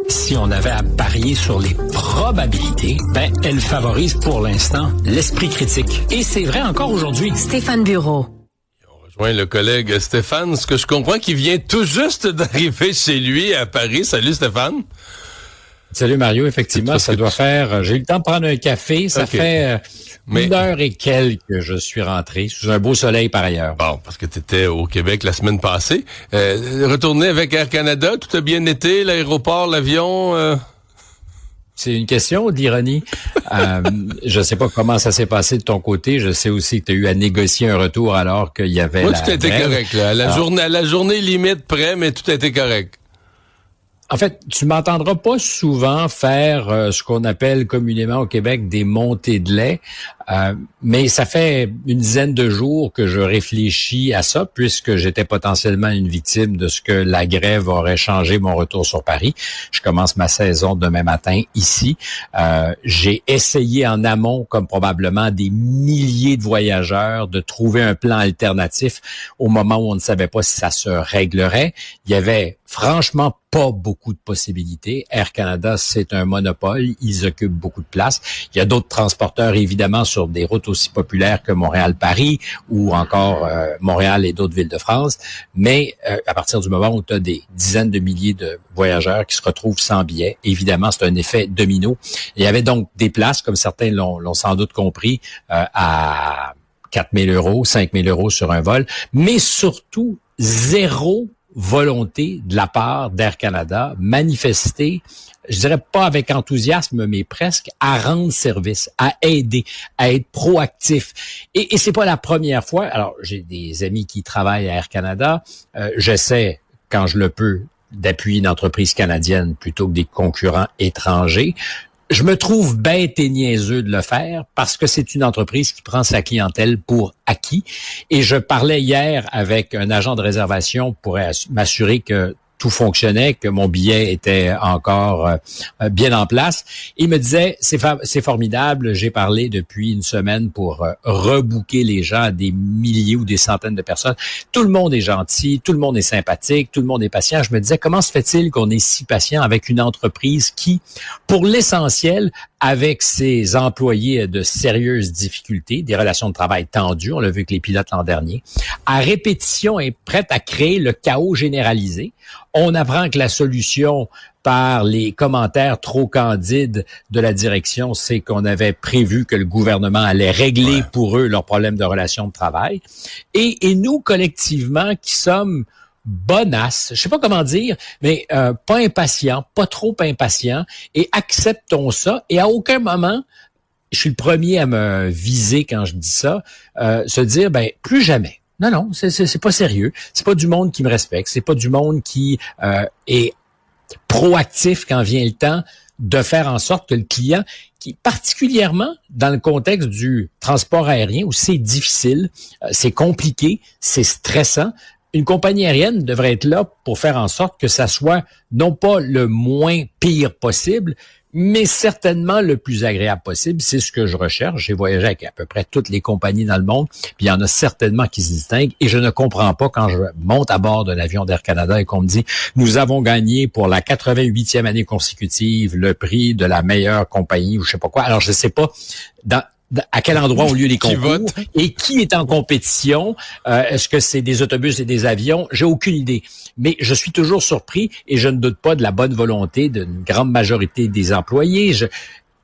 Si on avait à parier sur les probabilités, elle favorise pour l'instant l'esprit critique. Et c'est vrai encore aujourd'hui. Stéphane Bureau. On rejoint le collègue Stéphane, ce que je comprends qu'il vient tout juste d'arriver chez lui à Paris. Salut Stéphane. Salut Mario, effectivement, ça doit faire... J'ai eu le temps de prendre un café, ça fait 1h et quelques que je suis rentré, sous un beau soleil par ailleurs. Bon, parce que tu étais au Québec la semaine passée. Retourné avec Air Canada, tout a bien été, l'aéroport, l'avion... C'est une question d'ironie. Je sais pas comment ça s'est passé de ton côté. Je sais aussi que tu as eu à négocier un retour alors qu'il y avait tout a été correct. Là. À la journée limite près, mais tout a été correct. En fait, tu m'entendras pas souvent faire ce qu'on appelle communément au Québec des montées de lait, mais ça fait une dizaine de jours que je réfléchis à ça, puisque j'étais potentiellement une victime de ce que la grève aurait changé mon retour sur Paris. Je commence ma saison demain matin ici. J'ai essayé en amont, comme probablement des milliers de voyageurs, de trouver un plan alternatif au moment où on ne savait pas si ça se réglerait. Il y avait franchement pas beaucoup de possibilités. Air Canada, c'est un monopole. Ils occupent beaucoup de place. Il y a d'autres transporteurs, évidemment, sur des routes aussi populaires que Montréal-Paris ou encore Montréal et d'autres villes de France. Mais à partir du moment où tu as des dizaines de milliers de voyageurs qui se retrouvent sans billets, évidemment, c'est un effet domino. Il y avait donc des places, comme certains l'ont sans doute compris, à 4 000 €, 5 000 € sur un vol, mais surtout zéro volonté de la part d'Air Canada, manifester, je dirais pas avec enthousiasme, mais presque, à rendre service, à aider, à être proactif. Et c'est pas la première fois. Alors, j'ai des amis qui travaillent à Air Canada. J'essaie, quand je le peux, d'appuyer une entreprise canadienne plutôt que des concurrents étrangers. Je me trouve bête et niaiseux de le faire parce que c'est une entreprise qui prend sa clientèle pour acquis. Et je parlais hier avec un agent de réservation pour m'assurer que tout fonctionnait, que mon billet était encore bien en place. Il me disait, c'est formidable, j'ai parlé depuis une semaine pour rebooker les gens à des milliers ou des centaines de personnes. Tout le monde est gentil, tout le monde est sympathique, tout le monde est patient. Je me disais, comment se fait-il qu'on est si patient avec une entreprise qui, pour l'essentiel, avec ses employés de sérieuses difficultés, des relations de travail tendues, on l'a vu avec les pilotes l'an dernier, à répétition est prête à créer le chaos généralisé. On apprend que la solution, par les commentaires trop candides de la direction, c'est qu'on avait prévu que le gouvernement allait régler pour eux leurs problèmes de relations de travail. Et nous, collectivement, qui sommes bonasses, je sais pas comment dire, mais pas impatients, pas trop impatients, et acceptons ça. Et à aucun moment, je suis le premier à me viser quand je dis ça, se dire, plus jamais. Non, c'est pas sérieux. C'est pas du monde qui me respecte. C'est pas du monde qui est proactif quand vient le temps de faire en sorte que le client, qui particulièrement dans le contexte du transport aérien où c'est difficile, c'est compliqué, c'est stressant, une compagnie aérienne devrait être là pour faire en sorte que ça soit non pas le moins pire possible, mais certainement le plus agréable possible. C'est ce que je recherche. J'ai voyagé avec à peu près toutes les compagnies dans le monde, puis il y en a certainement qui se distinguent, et je ne comprends pas quand je monte à bord d'un avion d'Air Canada et qu'on me dit « Nous avons gagné pour la 88e année consécutive le prix de la meilleure compagnie » ou je sais pas quoi. Alors, je sais pas à quel endroit ont lieu les concours et qui est en compétition. Est-ce que c'est des autobus et des avions? J'ai aucune idée. Mais je suis toujours surpris et je ne doute pas de la bonne volonté d'une grande majorité des employés.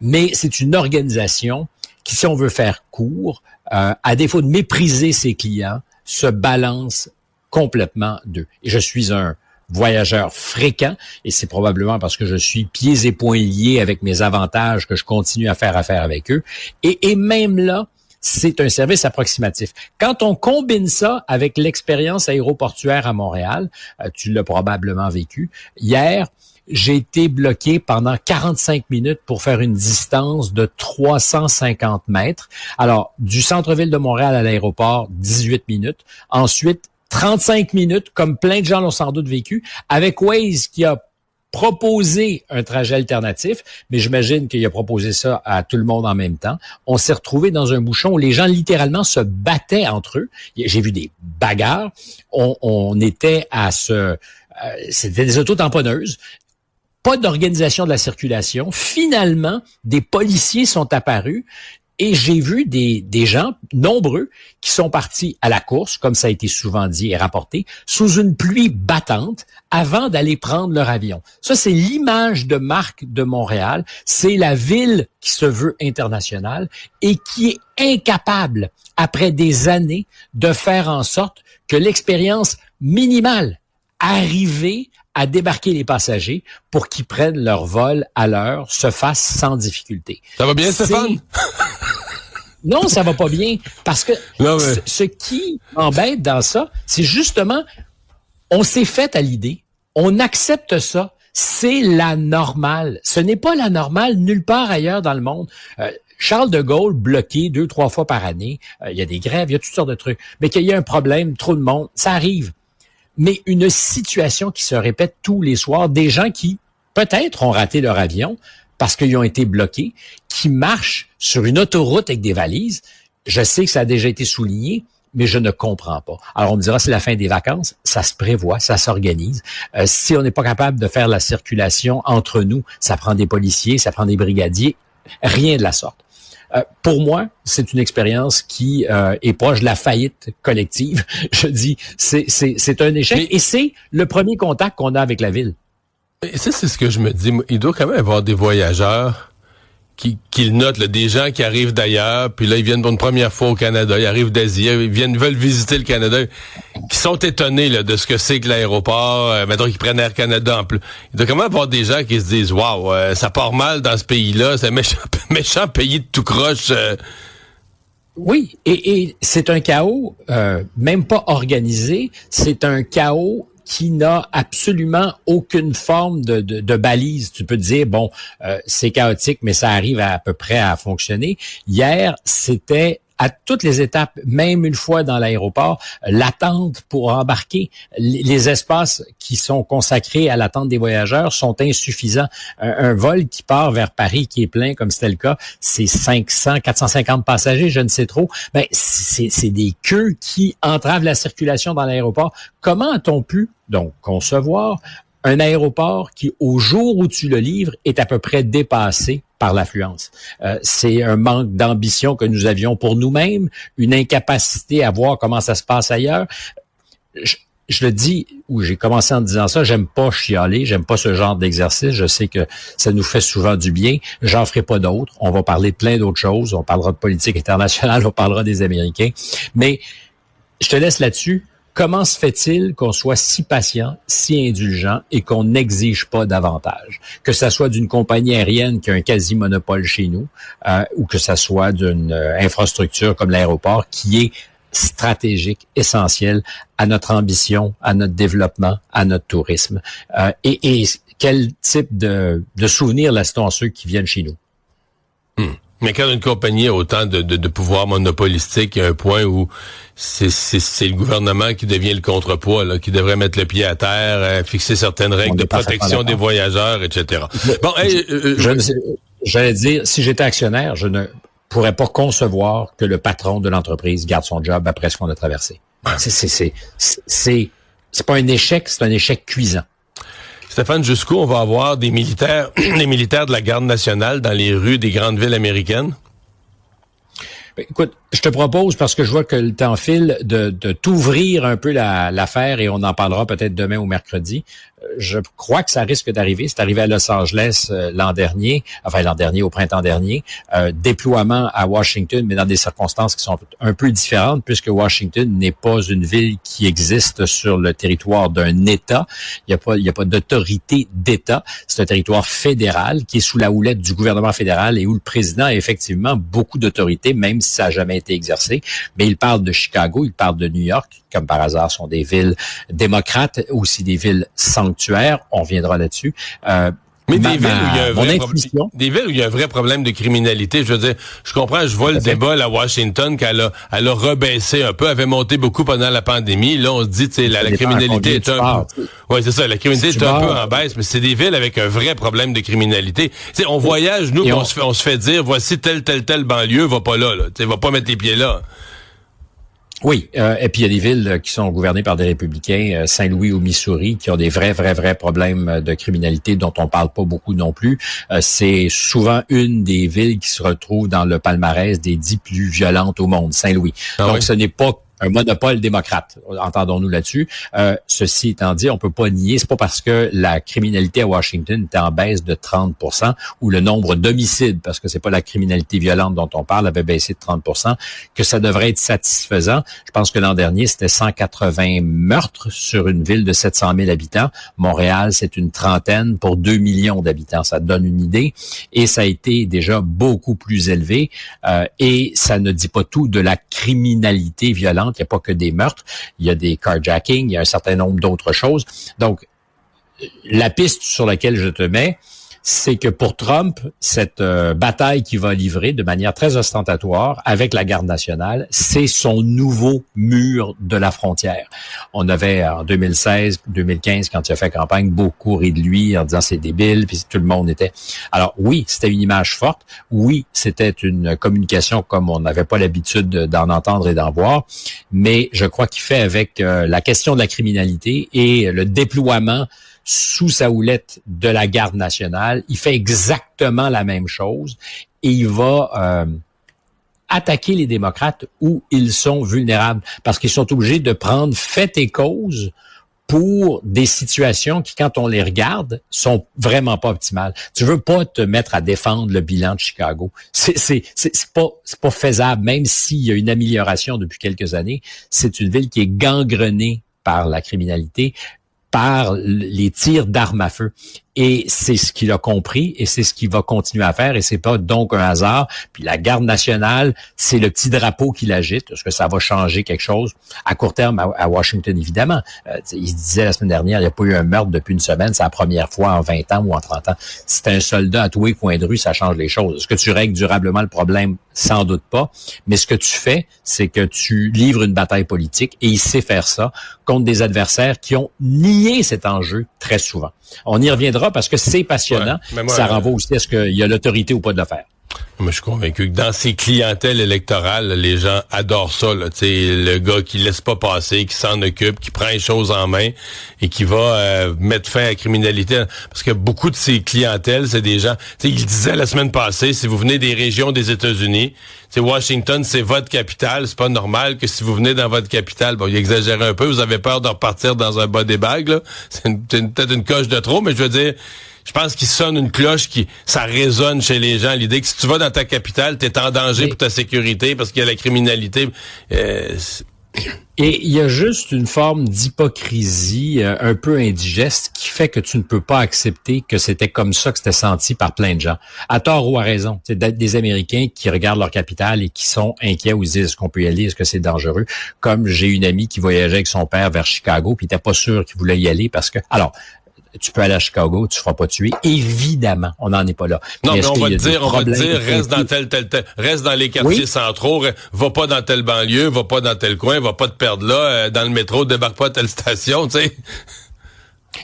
Mais c'est une organisation qui, si on veut faire court, à défaut de mépriser ses clients, se balance complètement d'eux. Et je suis un voyageur fréquent, et c'est probablement parce que je suis pieds et poings liés avec mes avantages que je continue à faire affaire avec eux. Et même là, c'est un service approximatif. Quand on combine ça avec l'expérience aéroportuaire à Montréal, tu l'as probablement vécu, hier, j'ai été bloqué pendant 45 minutes pour faire une distance de 350 mètres. Alors, du centre-ville de Montréal à l'aéroport, 18 minutes. Ensuite, 35 minutes, comme plein de gens l'ont sans doute vécu, avec Waze qui a proposé un trajet alternatif, mais j'imagine qu'il a proposé ça à tout le monde en même temps. On s'est retrouvé dans un bouchon où les gens littéralement se battaient entre eux. J'ai vu des bagarres. On était c'était des auto-tamponneuses. pas d'organisation de la circulation. Finalement, des policiers sont apparus. Et j'ai vu des gens nombreux qui sont partis à la course, comme ça a été souvent dit et rapporté, sous une pluie battante avant d'aller prendre leur avion. Ça, c'est l'image de marque de Montréal. C'est la ville qui se veut internationale et qui est incapable, après des années, de faire en sorte que l'expérience minimale, arriver à débarquer les passagers pour qu'ils prennent leur vol à l'heure, se fasse sans difficulté. Ça va bien, Stéphane? Non, ça va pas bien. Parce que ce qui m'embête dans ça, c'est justement, on s'est fait à l'idée, on accepte ça, c'est la normale. Ce n'est pas la normale nulle part ailleurs dans le monde. Charles de Gaulle bloqué 2-3 fois par année, il y a des grèves, il y a toutes sortes de trucs. Mais qu'il y ait un problème, trop de monde, ça arrive. Mais une situation qui se répète tous les soirs, des gens qui peut-être ont raté leur avion, parce qu'ils ont été bloqués, qui marchent sur une autoroute avec des valises. Je sais que ça a déjà été souligné, mais je ne comprends pas. Alors, on me dira, c'est la fin des vacances. Ça se prévoit, ça s'organise. Si on n'est pas capable de faire la circulation entre nous, ça prend des policiers, ça prend des brigadiers, rien de la sorte. Pour moi, c'est une expérience qui est proche de la faillite collective. Je dis, c'est un échec et c'est le premier contact qu'on a avec la ville. Et ça, c'est ce que je me dis. Il doit quand même y avoir des voyageurs qui le notent, là, des gens qui arrivent d'ailleurs, puis là, ils viennent pour une première fois au Canada, ils arrivent d'Asie, ils veulent visiter le Canada, qui sont étonnés là, de ce que c'est que l'aéroport, mettons qu'ils prennent Air Canada en plus. Il doit quand même y avoir des gens qui se disent « Wow, ça part mal dans ce pays-là, c'est un méchant pays de tout croche. » Oui, et c'est un chaos même pas organisé, c'est un chaos qui n'a absolument aucune forme de balise. Tu peux te dire, bon, c'est chaotique, mais ça arrive à peu près à fonctionner. Hier, c'était à toutes les étapes, même une fois dans l'aéroport, l'attente pour embarquer. Les espaces qui sont consacrés à l'attente des voyageurs sont insuffisants. Un vol qui part vers Paris, qui est plein, comme c'était le cas, c'est 500, 450 passagers, je ne sais trop. Ben, c'est des queues qui entravent la circulation dans l'aéroport. Comment a-t-on pu, donc, concevoir un aéroport qui, au jour où tu le livres, est à peu près dépassé par l'affluence? C'est un manque d'ambition que nous avions pour nous-mêmes, une incapacité à voir comment ça se passe ailleurs. Je le dis, ou j'ai commencé en disant ça, j'aime pas chialer, j'aime pas ce genre d'exercice, je sais que ça nous fait souvent du bien, j'en ferai pas d'autres, on va parler de plein d'autres choses, on parlera de politique internationale, on parlera des Américains, mais je te laisse là-dessus. Comment se fait-il qu'on soit si patient, si indulgent et qu'on n'exige pas davantage? Que ça soit d'une compagnie aérienne qui a un quasi-monopole chez nous ou que ça soit d'une infrastructure comme l'aéroport qui est stratégique, essentielle à notre ambition, à notre développement, à notre tourisme. Et quel type de souvenirs laisse-t-on à ceux qui viennent chez nous? Mais quand une compagnie a autant de pouvoir monopolistique, il y a un point où c'est le gouvernement qui devient le contrepoids, là, qui devrait mettre le pied à terre, fixer certaines règles de protection des voyageurs, etc. Bon, j'allais dire, si j'étais actionnaire, je ne pourrais pas concevoir que le patron de l'entreprise garde son job après ce qu'on a traversé. C'est pas un échec, c'est un échec cuisant. Stéphane, jusqu'où on va avoir des militaires de la Garde nationale dans les rues des grandes villes américaines? Écoute, je te propose, parce que je vois que le temps file, de t'ouvrir un peu l'affaire et on en parlera peut-être demain ou mercredi. Je crois que ça risque d'arriver. C'est arrivé à Los Angeles l'an dernier, au printemps dernier. Déploiement à Washington, mais dans des circonstances qui sont un peu différentes, puisque Washington n'est pas une ville qui existe sur le territoire d'un État. Il y a pas d'autorité d'État. C'est un territoire fédéral qui est sous la houlette du gouvernement fédéral et où le président a effectivement beaucoup d'autorité, même si ça n'a jamais été exercé. Mais il parle de Chicago, il parle de New York, qui, comme par hasard, sont des villes démocrates, aussi des villes sanctuaires. On reviendra là-dessus. Mais des villes où il y a un vrai problème de criminalité. Je veux dire, je comprends, je vois le débat à Washington qu'elle a rebaissé un peu, avait monté beaucoup pendant la pandémie. Là, on se dit, tu sais, la criminalité est un peu... Oui, c'est ça, la criminalité est un peu en baisse, mais c'est des villes avec un vrai problème de criminalité. Tu sais, on voyage, nous, on se fait dire, voici telle banlieue, va pas là. Tu sais, va pas mettre les pieds là. Oui, et puis il y a des villes qui sont gouvernées par des républicains, Saint-Louis au Missouri, qui ont des vrais problèmes de criminalité dont on parle pas beaucoup non plus. C'est souvent une des villes qui se retrouve dans le palmarès des 10 plus violentes au monde, Saint-Louis. Donc ce n'est pas un monopole démocrate, entendons-nous là-dessus. Ceci étant dit, on peut pas nier, c'est pas parce que la criminalité à Washington est en baisse de 30% ou le nombre d'homicides, parce que c'est pas la criminalité violente dont on parle, avait baissé de 30%, que ça devrait être satisfaisant. Je pense que l'an dernier, c'était 180 meurtres sur une ville de 700 000 habitants. Montréal, c'est une trentaine pour 2 millions d'habitants. Ça donne une idée. Et ça a été déjà beaucoup plus élevé. Et ça ne dit pas tout de la criminalité violente. Il n'y a pas que des meurtres, il y a des carjackings, il y a un certain nombre d'autres choses. Donc, la piste sur laquelle je te mets, c'est que pour Trump, cette bataille qu'il va livrer de manière très ostentatoire avec la garde nationale, c'est son nouveau mur de la frontière. On avait en 2016, 2015, quand il a fait campagne, beaucoup ri de lui en disant c'est débile, puis tout le monde était... Alors oui, c'était une image forte. Oui, c'était une communication comme on n'avait pas l'habitude d'en entendre et d'en voir. Mais je crois qu'il fait avec la question de la criminalité et le déploiement sous sa houlette de la garde nationale, il fait exactement la même chose et il va attaquer les démocrates où ils sont vulnérables parce qu'ils sont obligés de prendre fait et cause pour des situations qui, quand on les regarde, sont vraiment pas optimales. Tu veux pas te mettre à défendre le bilan de Chicago. C'est pas faisable, même s'il y a une amélioration depuis quelques années. C'est une ville qui est gangrenée par la criminalité, par les tirs d'armes à feu. Et c'est ce qu'il a compris et c'est ce qu'il va continuer à faire et c'est pas donc un hasard. Puis la garde nationale, c'est le petit drapeau qu'il agite. Est-ce que ça va changer quelque chose? À court terme, à Washington, évidemment. Il se disait la semaine dernière, il n'y a pas eu un meurtre depuis une semaine. C'est la première fois en 20 ans ou en 30 ans. Si t'es un soldat à tous les coins de rue, ça change les choses. Est-ce que tu règles durablement le problème? Sans doute pas. Mais ce que tu fais, c'est que tu livres une bataille politique et il sait faire ça contre des adversaires qui ont nié cet enjeu très souvent. On y reviendra parce que c'est passionnant. Ouais, ça renvoie aussi à ce qu'il y a l'autorité ou pas de le faire. Moi, je suis convaincu que dans ces clientèles électorales, les gens adorent ça. Là, le gars qui laisse pas passer, qui s'en occupe, qui prend les choses en main et qui va mettre fin à la criminalité. Parce que beaucoup de ces clientèles, c'est des gens... Il disait la semaine passée, si vous venez des régions des États-Unis, Washington, c'est votre capitale. C'est pas normal que si vous venez dans votre capitale, bon, il exagère un peu, vous avez peur de repartir dans un bas des bagues. Là. C'est peut-être une coche de trop, mais je veux dire... Je pense qu'il sonne une cloche ça résonne chez les gens. L'idée que si tu vas dans ta capitale, t'es en danger pour ta sécurité parce qu'il y a la criminalité. Et il y a juste une forme d'hypocrisie un peu indigeste qui fait que tu ne peux pas accepter que c'était comme ça que c'était senti par plein de gens. À tort ou à raison. C'est des Américains qui regardent leur capitale et qui sont inquiets ou ils disent est-ce qu'on peut y aller, est-ce que c'est dangereux. Comme j'ai une amie qui voyageait avec son père vers Chicago puis il était pas sûr qu'il voulait y aller parce que... Alors, tu peux aller à Chicago, tu ne feras pas tuer. Évidemment, on n'en est pas là. Non, mais on va te dire, reste dans reste dans les quartiers centraux, va pas dans telle banlieue, va pas dans tel coin, va pas te perdre là, dans le métro, débarque pas à telle station, tu sais.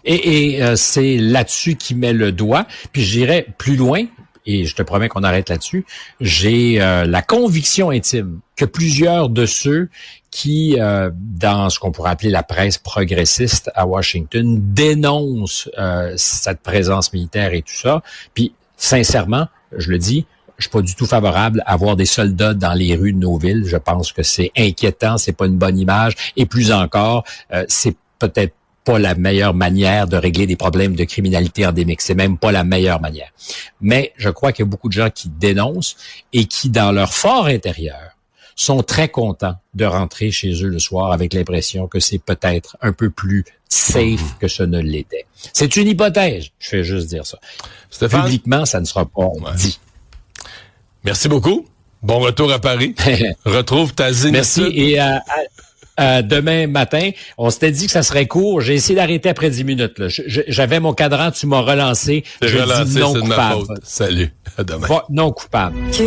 Et c'est là-dessus qu'il met le doigt. Puis j'irai plus loin, et je te promets qu'on arrête là-dessus. J'ai la conviction intime que plusieurs de ceux qui, dans ce qu'on pourrait appeler la presse progressiste à Washington, dénoncent cette présence militaire et tout ça. Puis, sincèrement, je le dis, je suis pas du tout favorable à voir des soldats dans les rues de nos villes. Je pense que c'est inquiétant, c'est pas une bonne image. Et plus encore, c'est peut-être pas la meilleure manière de régler des problèmes de criminalité endémique. C'est même pas la meilleure manière. Mais je crois qu'il y a beaucoup de gens qui dénoncent et qui, dans leur fort intérieur, sont très contents de rentrer chez eux le soir avec l'impression que c'est peut-être un peu plus safe que ce ne l'était. C'est une hypothèse, je fais juste dire ça. Stéphane? Publiquement, ça ne sera pas dit. Merci beaucoup. Bon retour à Paris. Retrouve ta zénitude. Merci et demain matin, on s'était dit que ça serait court. J'ai essayé d'arrêter après 10 minutes. Là. J'avais mon cadran, tu m'as relancé. Je dis non c'est coupable. de ma faute. Salut, à demain. Non coupable.